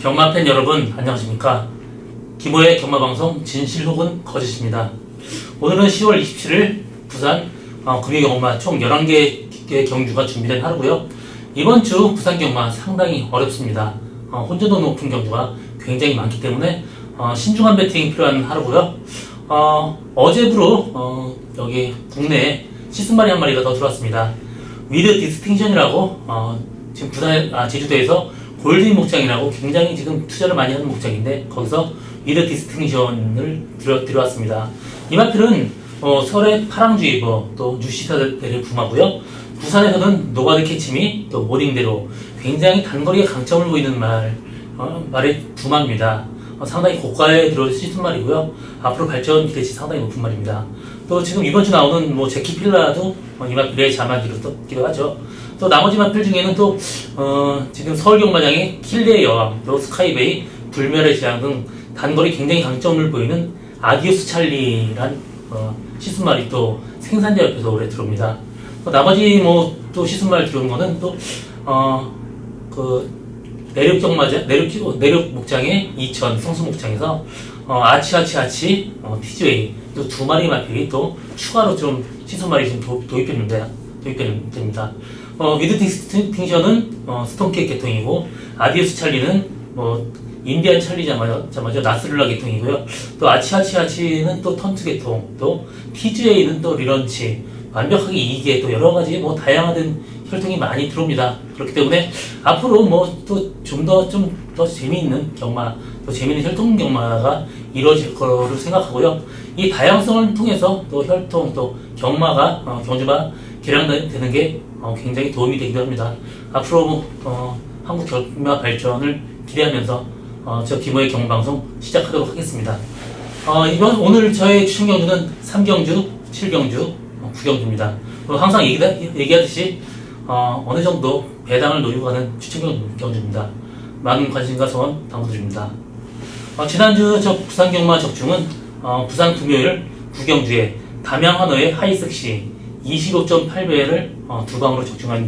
경마팬 여러분 안녕하십니까. 김호의 경마방송 진실 혹은 거짓입니다. 오늘은 10월 27일 부산 금요경마 총 11개의 경주가 준비된 하루고요. 이번 주 부산 경마 상당히 어렵습니다. 혼전도 높은 경주가 굉장히 많기 때문에 신중한 배팅이 필요한 하루고요. 어제부로 여기 국내에 시스마리 한 마리가 더 들어왔습니다. 위드 디스팅션이라고 지금 제주도에서 골드인 목장이라고 굉장히 지금 투자를 많이 하는 목장인데 거기서 위드 디스팅션을 들어왔습니다. 이 마필은 설의 파랑주의보 또 뉴시타델을 붐하고요. 부산에서는 노바드 캐치미 또 모닝대로 굉장히 단거리에 강점을 보이는 말의 두 마리입니다. 상당히 고가에 들어올 수 있는 말이고요. 앞으로 발전 기대치 상당히 높은 말입니다. 또 지금 이번 주 나오는 제키 필라도 이 마필의 자막이기도 하죠. 또 나머지 마필 중에는 또 지금 서울경마장의 킬레의 여왕, 또 스카이베이, 불멸의 재앙 등 단거리 굉장히 강점을 보이는 아디오스 찰리란 시스말이 또 생산자 옆에서 올해 들어옵니다. 또 나머지 또 시스말 들어온 거는 또 내륙 목장의 이천 성수 목장에서 아치 티즈웨이 또 두 마리 마필이 또 추가로 좀 시스말이 지금 도입됩니다. 위드 디스팅션은 스톤케 계통이고 아디오스 찰리는 인디안 찰리자마자 나스룰라 계통이고요. 또 아치는 또 턴트 계통, 또 TGA는 또 리런치, 완벽하게 이기에 또 여러 가지 다양한 혈통이 많이 들어옵니다. 그렇기 때문에 앞으로 또 좀 더 재미있는 경마, 또 재미있는 혈통 경마가 이루어질 거로 생각하고요. 이 다양성을 통해서 또 혈통, 또 경주가 개량되는 게 굉장히 도움이 되기도 합니다. 앞으로 한국 경마 발전을 기대하면서 저 김호의 경마방송 시작하도록 하겠습니다. 오늘 저의 추천 경주는 3경주, 7경주, 9경주입니다. 항상 얘기하듯이 어느 정도 배당을 노리고 가는 추천 경주입니다. 많은 관심과 소원 당부드립니다. 지난주 저 부산 경마 적중은 부산 금요일 9경주에 담양 한어의 하이섹시 25.8배를 두 방으로 적중하는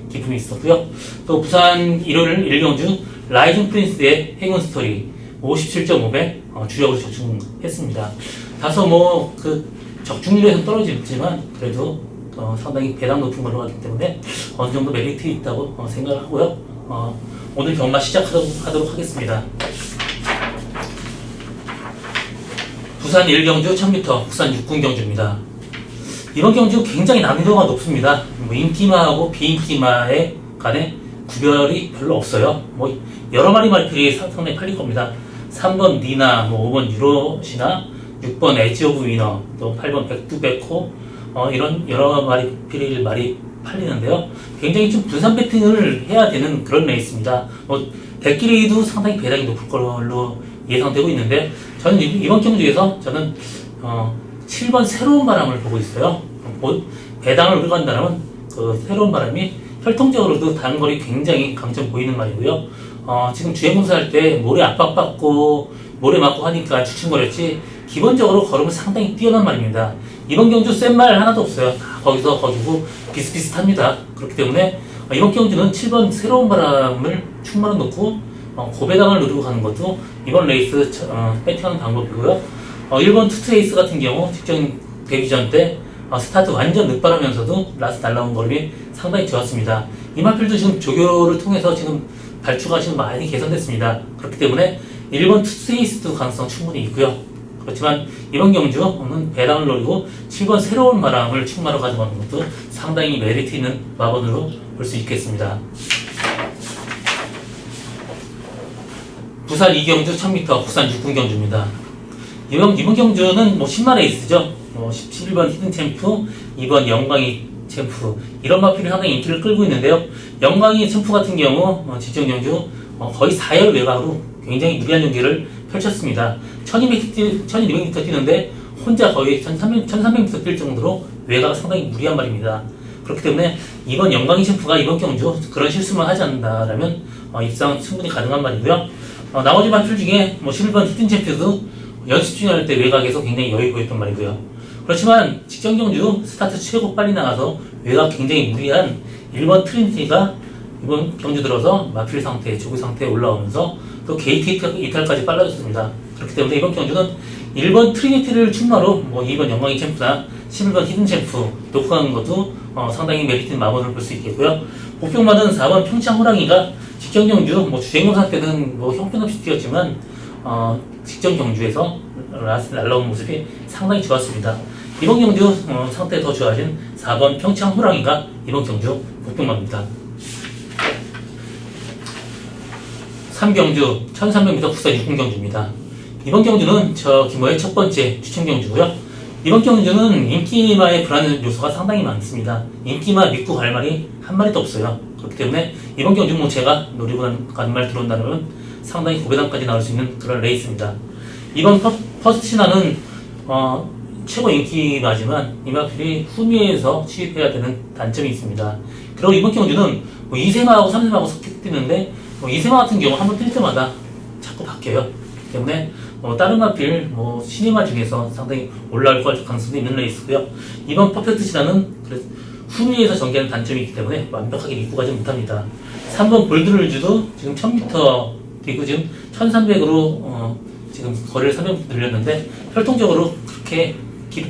기쁨이 있었고요. 또 부산 일요일 1경주 라이징 프린스의 행운 스토리 57.5배 주력으로 적중했습니다. 다소 적중률에서 떨어지지만 그래도 상당히 배당 높은 걸로 하기 때문에 어느 정도 메리트 있다고 생각을 하고요. 오늘 경마 시작하도록 하겠습니다. 부산 1경주 1000m 국산 6군 경주입니다. 이번 경주 굉장히 난이도가 높습니다. 인기마하고 비인기마의 간에 구별이 별로 없어요. 여러 마리 말필이 상당히 팔릴 겁니다. 3번 니나, 5번 유로시나, 6번 에지 오브 위너, 또 8번 백두백호, 이런 여러 마리 말이 팔리는데요. 굉장히 좀 분산 배팅을 해야 되는 그런 레이스입니다. 대끼리도 상당히 배당이 높을 걸로 예상되고 있는데, 저는 이번 경주에서 7번 새로운 바람을 보고 있어요. 배당을 우리가 한다면 그 새로운 바람이 혈통적으로도 단거리 굉장히 강점 보이는 말이고요. 지금 주행검사할 때 모래 압박받고 모래 맞고 하니까 주춤거렸지 기본적으로 걸음은 상당히 뛰어난 말입니다. 이번 경주 센 말 하나도 없어요. 다 거기고 비슷비슷합니다. 그렇기 때문에 이번 경주는 7번 새로운 바람을 충만히 놓고 고배당을 누리고 가는 것도 이번 레이스 배팅하는 방법이고요. 1번 투트레이스 같은 경우 직전 데뷔 전 때 스타트 완전 늦바라면서도 라스트 날라온 걸음이 상당히 좋았습니다. 이 마필도 지금 조교를 통해서 지금 발주가 지금 많이 개선됐습니다. 그렇기 때문에 1번 투트레이스도 가능성 충분히 있고요. 그렇지만 이번 경주는 배당을 노리고 7번 새로운 바람을 충마로 가져가는 것도 상당히 메리트 있는 마번으로 볼 수 있겠습니다. 부산 2경주 1000m 국산 6군 경주입니다. 이번 경주는 10만 레이스죠. 17번 히든 챔프, 2번 영광이 챔프, 이런 마필이 상당히 인기를 끌고 있는데요. 영광이 챔프 같은 경우 직전 경주 거의 4열 외곽으로 굉장히 무리한 경기를 펼쳤습니다. 1200m 뛰는데 혼자 거의 1300m 뛸 정도로 외곽이 상당히 무리한 말입니다. 그렇기 때문에 이번 영광이 챔프가 이번 경주 그런 실수만 하지 않는다라면 입상 충분히 가능한 말이고요. 나머지 마필 중에 11번 히든 챔프도 연습 중에 할 때 외곽에서 굉장히 여유 보였던 말이고요. 그렇지만 직전 경주 스타트 최고 빨리 나가서 외곽 굉장히 무리한 1번 트리니티가 이번 경주 들어서 마필 상태, 조기 상태에 올라오면서 또 게이트 이탈까지 빨라졌습니다. 그렇기 때문에 이번 경주는 1번 트리니티를 출마로 2번 영광의 챔프나 11번 히든 챔프 놓고 가는 것도 상당히 메리트 있는 마법을 볼 수 있겠고요. 복병마는 4번 평창 호랑이가 직전 경주 주행검사 때는 형편없이 뛰었지만 직전 경주에서 라스트 날라온 모습이 상당히 좋았습니다. 이번 경주 상태 더 좋아진 4번 평창 호랑이가 이번 경주 복병마입니다. 3경주 1300m 국산 6군경주입니다. 이번 경주는 저 규모의 첫 번째 추천 경주고요. 이번 경주는 인기마의 불안 요소가 상당히 많습니다. 인기마 믿고 갈 말이 한 마리도 없어요. 그렇기 때문에 이번 경주 제가 노리고 가는 말 들어온다면 상당히 고배당까지 나올 수 있는 그런 레이스입니다. 이번 퍼스트 신화는 최고 인기마지만 이마필이 후미에서 취입해야 되는 단점이 있습니다. 그리고 이번 경주는 2세마하고 3세마하고 섞여 뛰는데 2세마 같은 경우 한번 뛸 때마다 자꾸 바뀌어요. 그렇기 때문에 다른 마필 신의마 중에서 상당히 올라올 가능성도 있는 레이스고요. 이번 퍼펙트 신화는 후미에서 전개하는 단점이 있기 때문에 완벽하게 믿고 가지 못합니다. 3번 볼드룰즈도 지금 1000m 그리고 지금 1300으로 지금 거리를 300m 늘렸는데 혈통적으로 그렇게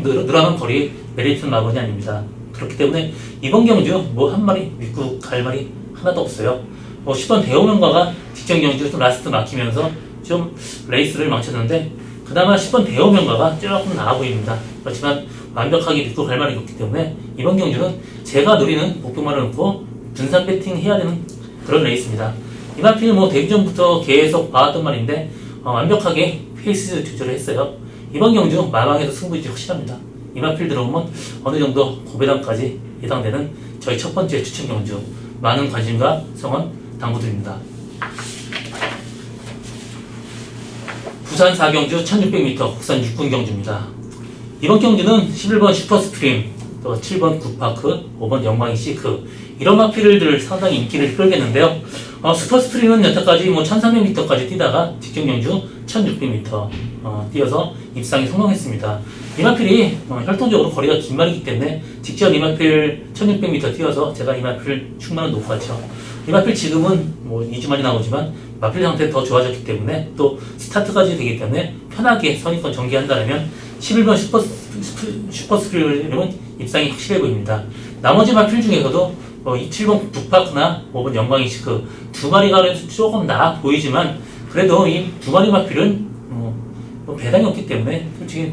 늘어난 거리 메리트는 마건이 아닙니다. 그렇기 때문에 이번 경주 한 마리 믿고 갈 말이 하나도 없어요. 10번 대호명가가 직전 경주 좀 라스트 막히면서 좀 레이스를 망쳤는데 그나마 10번 대호명가가 조금 나아 보입니다. 그렇지만 완벽하게 믿고 갈 말이 없기 때문에 이번 경주는 제가 노리는 복병만을 놓고 분산 배팅 해야 되는 그런 레이스입니다. 이마필 데뷔 전부터 계속 봐왔던 말인데 완벽하게 페이스 조절을 했어요. 이번 경주 마방에서 승부일지 확실합니다. 이마필 들어오면 어느 정도 고배당까지 예상되는 저희 첫 번째 추천 경주, 많은 관심과 성원 당부드립니다. 부산 4경주 1600m 국산 6군 경주입니다. 이번 경주는 11번 슈퍼스프림, 또 7번 굿파크, 5번 영광이 시크 이런 마필들 상당히 인기를 끌겠는데요. 슈퍼스프림은 여태까지 1300m까지 뛰다가 직전 경주 1600m 뛰어서 입상에 성공했습니다. 이마필이 혈통적으로 거리가 긴 말이기 때문에 직전 이마필 1600m 뛰어서 제가 이마필 충만을 놓고 갔죠. 이마필 지금은 2주 만에 나오지만 마필 상태 더 좋아졌기 때문에 또 스타트까지 되기 때문에 편하게 선입권 전개한다면 11번 슈퍼스프림은 입상이 확실해 보입니다. 나머지 마필 중에서도 7번 북파크나 5번 영광이 시크 두 마리가 조금 나아 보이지만 그래도 이 두 마리 마필은 배당이 없기 때문에 솔직히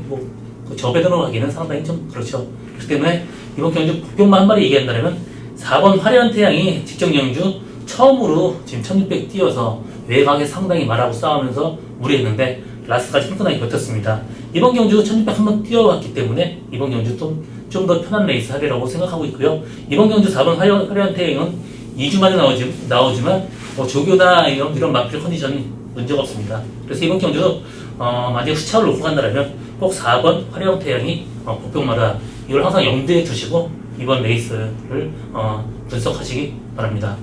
저배당으로 가기는 상당히 좀 그렇죠. 그렇기 때문에 이번 경주 복병만 한 마리 얘기한다면 4번 화려한 태양이 직전 경주 처음으로 지금 1600 뛰어서 외곽에 상당히 말하고 싸우면서 무리했는데 라스트까지 튼튼하게 버텼습니다. 이번 경주 1600 한번 뛰어왔기 때문에 이번 경주 좀 더 편한 레이스 하리라고 생각하고 있고요. 이번 경주 4번 화려한 태양은 2주 만에 나오지만 조교나 이런 마필 컨디션이 문제가 없습니다. 그래서 이번 경주 만약에 후차를 놓고 간다면 꼭 4번 화려한 태양이 복병마다 이걸 항상 염두에 두시고 이번 레이스를 분석하시기 바랍니다.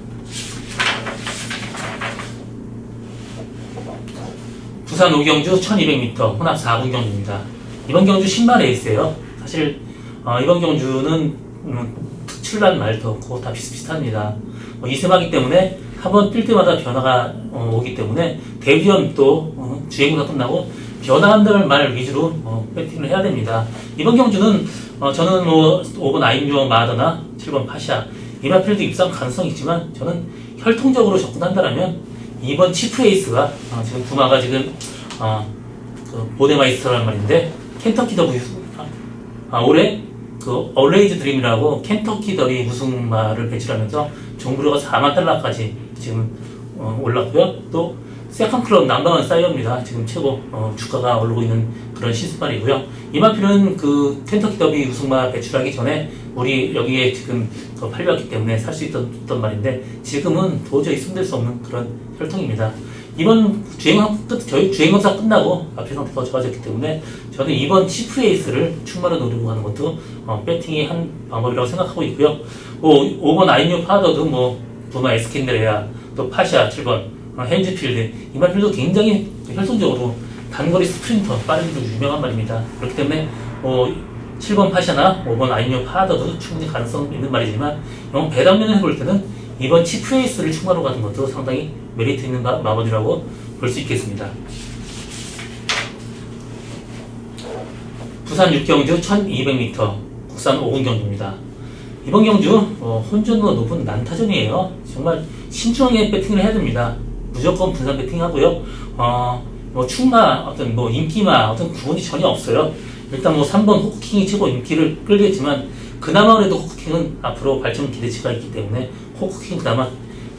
부산 5경주 1200m 혼합 4군 경주입니다. 이번 경주 신마 레이스예요. 사실 이번 경주는 특출난 말도 없고 다 비슷비슷합니다. 2세마기 때문에 한번 뛸 때마다 변화가 오기 때문에 데뷔전 또 주행보다 끝나고 변화한다는 말 위주로 배팅을 해야 됩니다. 이번 경주는 저는 5번 아임유어 마더나 7번 파샤 이마필도 입상 가능성이 있지만 저는 혈통적으로 접근한다면 2번 치프에이스가 지금 구마가 지금 보데마이스터라는 말인데 켄터키 더비 올해 얼레이즈 드림이라고 켄터키 더비 우승마를 배출하면서 종부료가 4만 달러까지 지금 올랐고요. 또 세컨클럽 남방은 사이어입니다. 지금 최고 주가가 오르고 있는 그런 시스판이고요. 이마필은 켄터키 더비 우승마 배출하기 전에 우리 여기에 지금 팔렸기 때문에 살 수 있던 말인데 지금은 도저히 손댈 수 없는 그런 혈통입니다. 이번 저희 주행검사 끝나고 마필 상태 더 좋아졌기 때문에 저는 이번 치프에이스를 충만히 노리고 가는 것도 배팅의 한 방법이라고 생각하고 있고요. 5번 아이뉴 파더도 부마 에스킨드레아 또 파샤 7번 헨즈필드 이마필도 굉장히 혈통적으로 단거리 스프린터 빠르기로 유명한 말입니다. 그렇기 때문에 7번 파샤나 5번 아이뉴 파더도 충분히 가능성 있는 말이지만 배당면을 해볼 때는 이번 치프에이스를 충만으로 가는 것도 상당히 메리트 있는 마법이라고 볼 수 있겠습니다. 부산 6경주 1200m 국산 5군 경주입니다. 이번 경주 혼전도가 높은 난타전이에요. 정말 신중하게 배팅을 해야 됩니다. 무조건 분산 배팅하고요. 충마 어떤 인기마 어떤 구분이 전혀 없어요. 일단 3번 호크킹이 최고 인기를 끌겠지만 그나마 그래도 호크킹은 앞으로 발전 기대치가 있기 때문에 호크킹 그나마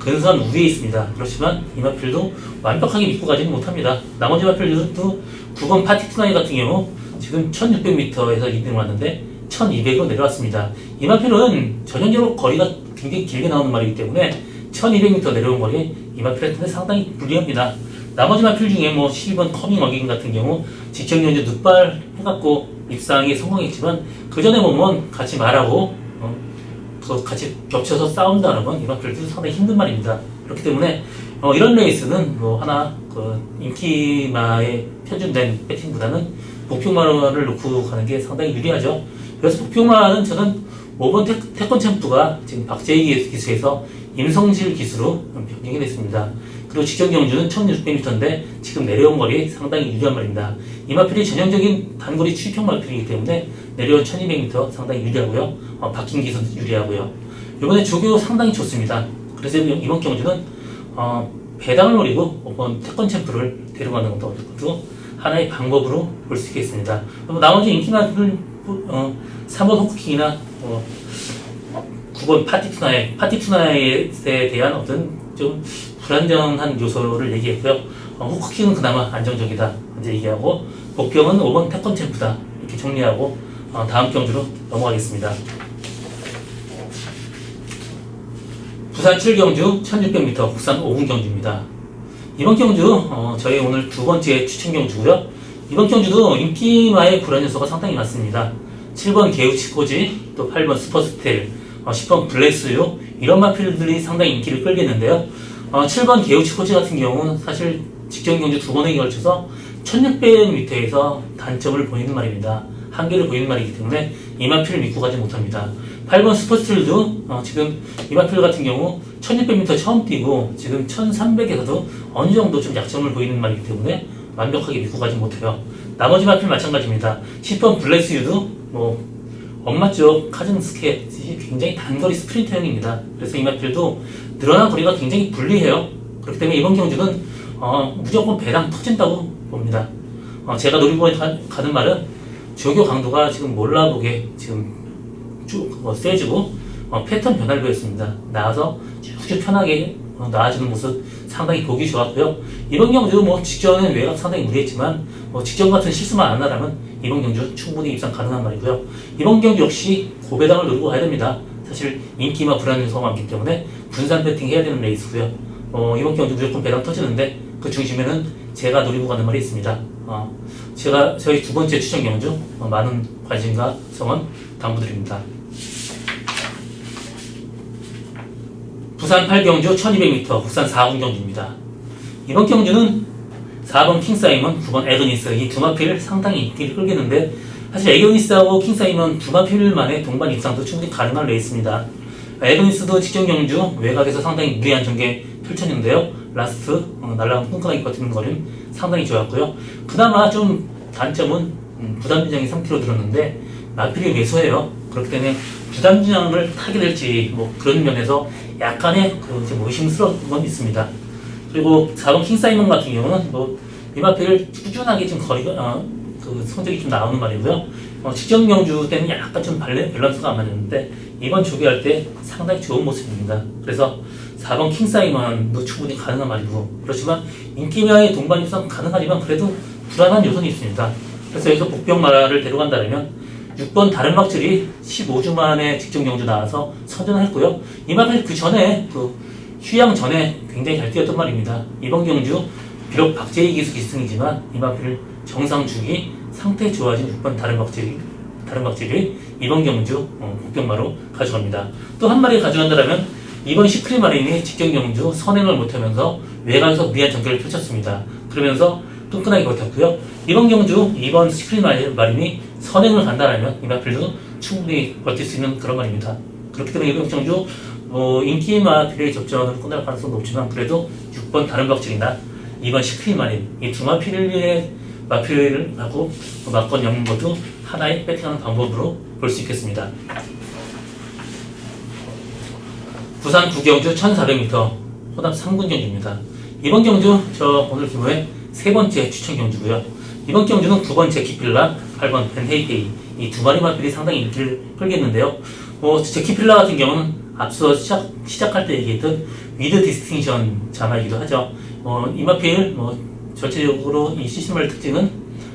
근소한 우위에 있습니다. 그렇지만 이 마필도 완벽하게 믿고 가지는 못합니다. 나머지 마필들도 9번 파티투나이 같은 경우 지금 1600m에서 2등을 왔는데 1200으로 내려왔습니다. 이 마필은 전형적으로 거리가 굉장히 길게 나오는 말이기 때문에 1200m 내려온 거리 이 마필한테 상당히 불리합니다. 나머지 마필 중에 12번 커밍 어게인 같은 경우 직전 경주 늑발 해갖고 입상에 성공했지만 그 전에 보면 같이 말하고 같이 겹쳐서 싸운다는 건 이 마필도 상당히 힘든 말입니다. 그렇기 때문에 이런 레이스는 하나 인기마에 편준된 배팅보다는 복평마를 놓고 가는 게 상당히 유리하죠. 그래서 복평마는 저는 5번 태권 챔프가 지금 박재희 기수에서 임성실 기수로 변경이 됐습니다. 그리고 직전 경주는 1600m인데 지금 내려온 거리 상당히 유리한 말입니다. 이 마필이 전형적인 단거리 추입형 마필이기 때문에 내려온 1200m 상당히 유리하고요. 박힌 기수 유리하고요. 이번에 조교 상당히 좋습니다. 그래서 이번 경주는 배당을 노리고 5번 태권 챔프를 데려가는 것도 하나의 방법으로 볼 수 있겠습니다. 나머지 인기 마필 3번 호크킹이나 9번 파티투나에 대한 어떤 좀 불안정한 요소를 얘기했고요. 호크킹은 그나마 안정적이다 이제 얘기하고 복병은 5번 태권 챔프다 이렇게 정리하고 다음 경주로 넘어가겠습니다. 부산 7경주 1600m 국산 5군 경주입니다. 이번 경주 저희 오늘 두 번째 추천 경주고요. 이번 경주도 인기마의 불안 요소가 상당히 많습니다. 7번 게우치코지, 또 8번 슈퍼스텔, 10번 블랙스유 이런 마필들이 상당히 인기를 끌겠는데요. 7번 게우치코지 같은 경우는 사실 직전 경주 두 번에 걸쳐서 1600m에서 단점을 보이는 말입니다. 한계를 보이는 말이기 때문에 이 마필을 믿고 가지 못합니다. 8번 슈퍼스틸도 지금 이 마필 같은 경우 1600m 처음 뛰고 지금 1300에서도 어느 정도 좀 약점을 보이는 말이기 때문에 완벽하게 믿고 가지 못해요. 나머지 마필 마찬가지입니다. 10번 블랙스유도 엄마 쪽 카즌스케이 굉장히 단거리 스프린터형입니다. 그래서 이 마필도 늘어난 거리가 굉장히 불리해요. 그렇기 때문에 이번 경주는 무조건 배당 터진다고 봅니다. 제가 노리고 가는 말은 조교 강도가 지금 몰라보게 지금 쭉 세지고 패턴 변화를 보였습니다. 나와서 쭉쭉 편하게 나아지는 모습 상당히 보기 좋았고요. 이번 경주도 직전에 외곽 상당히 무리했지만 직전 같은 실수만 안 하라면 이번 경주 충분히 입상 가능한 말이고요. 이번 경주 역시 고배당을 노리고 가야 됩니다. 사실 인기만 불안 요소가 많기 때문에 분산 배팅 해야 되는 레이스고요. 이번 경주 무조건 배당 터지는데 그 중심에는 제가 노리고 가는 말이 있습니다. 제가 저희 두 번째 추천 경주 많은 관심과 성원 당부드립니다. 부산 8경주 1200m 국산 4군 경주입니다. 이번 경주는 4번 킹사이먼, 9번 에그니스 이 두 마필 상당히 인기를 끌겠는데 사실 에그니스하고 킹사이먼 두 마필만의 동반 입상도 충분히 가능한 레이스입니다. 에그니스도 직전 경주 외곽에서 상당히 무리한 전개 펼쳤는데요. 라스트 날라간 끈끈하게 버티는 거리는 상당히 좋았고요. 그나마 좀 단점은 부담진량이 3kg 들었는데 마필이 왜소해요. 그렇기 때문에 부담진량을 타게 될지 그런 면에서 약간의 의심스러운 건 있습니다. 그리고 4번 킹사이먼 같은 경우는 이 마필을 꾸준하게 좀 거리가 성적이 좀 나오는 말이고요. 직전 경주 때는 약간 좀 밸런스가 안 맞았는데 이번 조교할 때 상당히 좋은 모습입니다. 그래서 4번 킹사이먼도 충분히 가능한 말이고 그렇지만 인기마의 동반 입상 가능하지만 그래도 불안한 요소는 있습니다. 그래서 여기서 복병마를 데려간다면 6번 다른 박질이 15주 만에 직전 경주 나와서 선전을 했고요. 이 마필 그 전에 휴양 전에 굉장히 잘 뛰었던 말입니다. 이번 경주 비록 박재희 기수 기승이지만 이 마필 정상 주기 상태 좋아진 6번 다른 박질이 이번 경주 복병마로 가져갑니다. 또 한 마리 가져간다면 이번 시크릿 마린이 직전 경주 선행을 못하면서 외곽에서 무리한 전개를 펼쳤습니다. 그러면서 끈끈하게 버텼고요. 이번 경주 2번 시크릿 마린이 선행을 간다면 이 마필도 충분히 버틸 수 있는 그런 말입니다. 그렇기 때문에 이번 경주 인기마 비례 접전으로 끝날 가능성은 높지만 그래도 6번 다른 박질이나 2번 시크릿 마린. 이 두 마필의 마필을 하고 막건 영문 모두 하나의 배팅하는 방법으로 볼 수 있겠습니다. 부산 구경주 1400m 호남 3군 경주입니다. 이번 경주 저 오늘 기호의 세 번째 추천 경주고요. 이번 경주는 9번 제키필라, 8번 벤헤이페이 이 두 마리 마필이 상당히 인기를 끌겠는데요. 제키필라 같은 경우는 앞서 시작할 때 얘기했던 위드 디스팅션 자마이기도 하죠. 이 마필 전체적으로 이 시스템의 특징은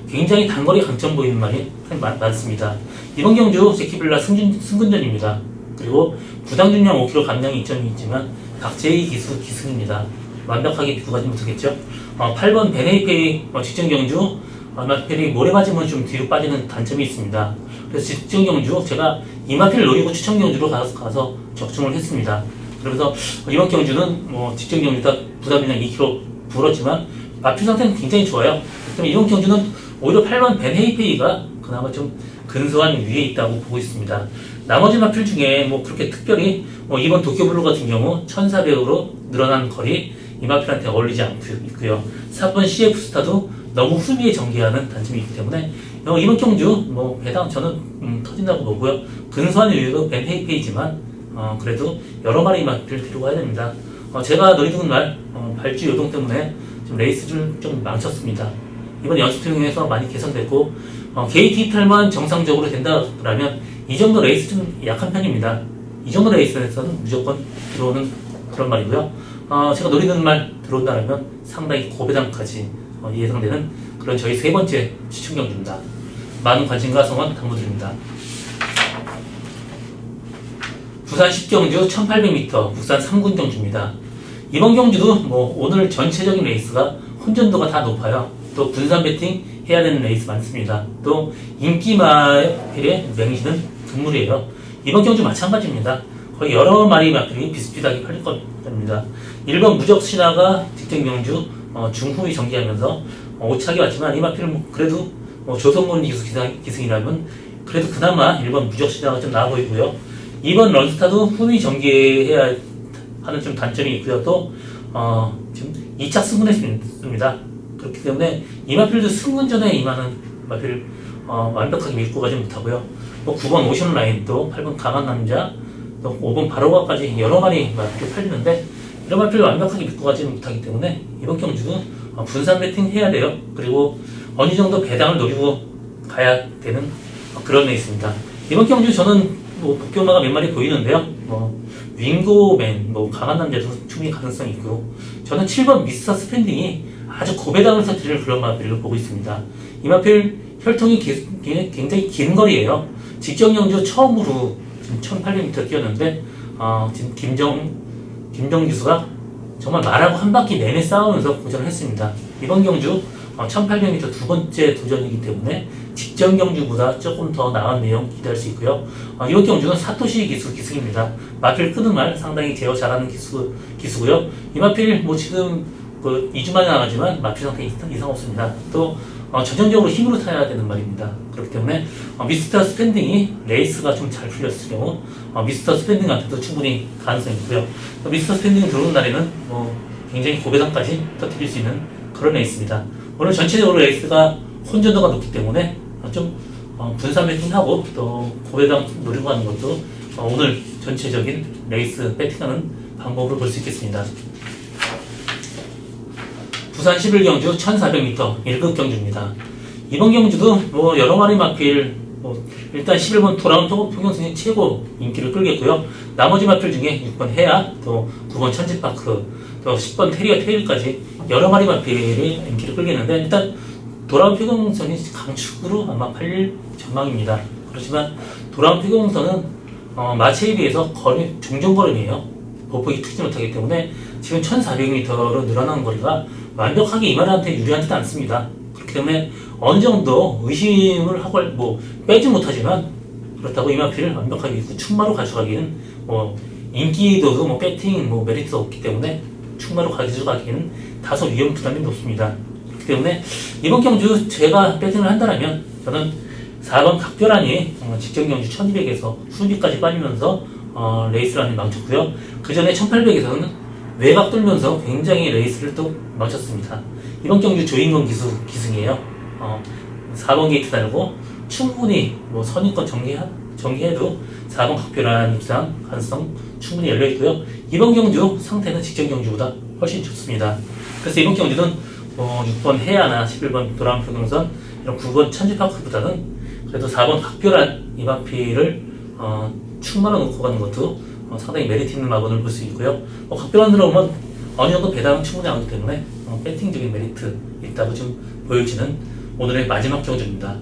굉장히 단거리 강점 보이는 말이 많습니다. 이번 경주 제키필라 승근전입니다. 그리고 부당 중량 5kg 감량이 이점이 있지만 박제의 기승입니다. 완벽하게 비교하지 못하겠죠. 8번 베네이페이 직전 경주 마필이 모래 맞으면 좀 뒤로 빠지는 단점이 있습니다. 그래서 직전 경주 제가 이 마필을 노리고 추천 경주로 가서 적중을 했습니다. 그래서 이번 경주는 직전 경주다 부담이랑 2kg 불었지만 마필 상태는 굉장히 좋아요. 그렇기 이번 경주는 오히려 8번 벤헤이페이가 그나마 좀 근소한 위에 있다고 보고 있습니다. 나머지 마필 중에 그렇게 특별히 이번 도쿄블루 같은 경우 1400으로 늘어난 거리 이 마필한테 어울리지 않고 있고요. 4번 CF스타도 너무 후미에 전개하는 단점이 있기 때문에 이번 경주 배당 저는 터진다고 보고요. 근소한 이유도 벤헤이페이지만 그래도 여러 마리 마필을 데리고 가야 됩니다. 제가 노리던 날 발주 요동 때문에 좀 레이스를 좀 망쳤습니다. 이번 연습 통해서 많이 개선됐고 게이트 이탈만 정상적으로 된다라면 이 정도 레이스 좀 약한 편입니다. 이 정도 레이스에서는 무조건 들어오는 그런 말이고요. 제가 노리는 말 들어온다면 상당히 고배당까지 예상되는 그런 저희 세 번째 추천 경주입니다. 많은 관심과 성원 당부드립니다. 부산 10경주 1800m 국산 3군 경주입니다. 이번 경주도 오늘 전체적인 레이스가 혼전도가 다 높아요. 또 분산 배팅 해야 되는 레이스 많습니다. 또 인기마필의 맹신은 금물이에요. 이번 경주 마찬가지입니다. 거의 여러 마리 마필이 비슷비슷하게 팔릴 겁니다. 1번 무적 신화가 직전 경주 중후위 전개하면서 오차게 왔지만 이 마필은 그래도 조성문 기승이라면 그래도 그나마 1번 무적 신화가 좀 나아 보이고요. 2번 런스타도 후위 전개해야 하는 좀 단점이 있고요. 또 지금 2차 승근했습니다. 그렇기 때문에 이 마필도 승근 전에 임하는 마필 완벽하게 믿고 가지 못하고요. 9번 오션라인, 또 8번 강한 남자, 또 5번 바로가까지 여러 마리 마필이 팔리는데 이런 마필을 완벽하게 믿고 가지 못하기 때문에 이번 경주는 분산 배팅 해야 돼요. 그리고 어느 정도 배당을 노리고 가야 되는 그런 레이스입니다. 이번 경주 저는 복교마가 몇 마리 보이는데요. 윙고맨, 강한 남자도 충분히 가능성이 있고 저는 7번 미스터 스펜딩이 아주 고배당을 터뜨릴 그런 마필을 보고 있습니다. 이 마필 혈통이 굉장히 긴 거리예요. 직전 경주 처음으로 지금 1800m 뛰었는데 지금 김정 기수가 정말 말하고 한 바퀴 내내 싸우면서 고전을 했습니다. 이번 경주 1800m 두 번째 도전이기 때문에 직전 경주보다 조금 더 나은 내용 기대할 수 있고요. 이번 경주는 사토시 기수입니다. 마필 끄는 말 상당히 제어 잘하는 기수고요. 이 마필 지금 2주 만에 나가지만 마필 상태 이상 없습니다. 또 전형적으로 힘으로 타야 되는 말입니다. 그렇기 때문에 미스터 스펜딩이 레이스가 좀 잘 풀렸을 경우 미스터 스펜딩한테도 충분히 가능성이 있고요. 미스터 스펜딩이 들어오는 날에는 굉장히 고배당까지 터뜨릴 수 있는 그런 레이스입니다. 오늘 전체적으로 레이스가 혼전도가 높기 때문에 좀 분산 배팅하고 또 고배당 노리고 가는 것도 오늘 전체적인 레이스 배팅하는 방법으로 볼 수 있겠습니다. 부산 11경주 1400m 1급 경주입니다. 이번 경주도 여러 마리 마필 일단 11번 돌아온 통영선이 최고 인기를 끌겠고요. 나머지 마필 중에 6번 해야, 또 9번 천지파크, 또 10번 테리어 테일까지 여러 마리 마필이 인기를 끌겠는데 일단 돌아온 표경선이 강축으로 아마 팔릴 전망입니다. 그렇지만 돌아온 표경선은 마체에 비해서 종전거름이에요. 보폭이 크지 못하기 때문에 지금 1400m로 늘어난 거리가 완벽하게 이 말한테 유리하지도 않습니다. 그렇기 때문에 어느 정도 의심을 하고 빼지 못하지만 그렇다고 이 마필을 완벽하게 충마로 가져가기는 인기도 배팅 메리트도 없기 때문에 충마로 가져가기에는 다소 위험 부담이 높습니다. 그렇기 때문에 이번 경주 제가 배팅을 한다면 저는 4번 각별한이 직전 경주 1200에서 후비까지 빠지면서 레이스를 망쳤고요. 그 전에 1800에서는 외곽 돌면서 굉장히 레이스를 또 망쳤습니다. 이번 경주 조인건 기승이에요. 4번 게이트 달고 충분히 뭐 선입권 정리해도 4번 각별한 입상 가능성 충분히 열려 있고요. 이번 경주 상태는 직전 경주보다 훨씬 좋습니다. 그래서 이번 경주는 6번 해야나 11번 도람 평경선 이런 9번 천지파크보다는 그래도 4번 각별한 이마피를 충만을 놓고 가는 것도 상당히 메리트 있는 마번을 볼 수 있고요. 각별한 들어오면 어느 정도 배당은 충분히 나오기 때문에 배팅적인 메리트 있다고 좀 보여지는 오늘의 마지막 경주입니다.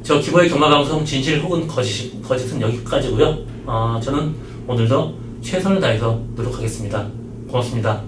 저 기보의 경마방송 진실 혹은 거짓은 여기까지고요. 저는 오늘도 최선을 다해서 노력하겠습니다. 고맙습니다.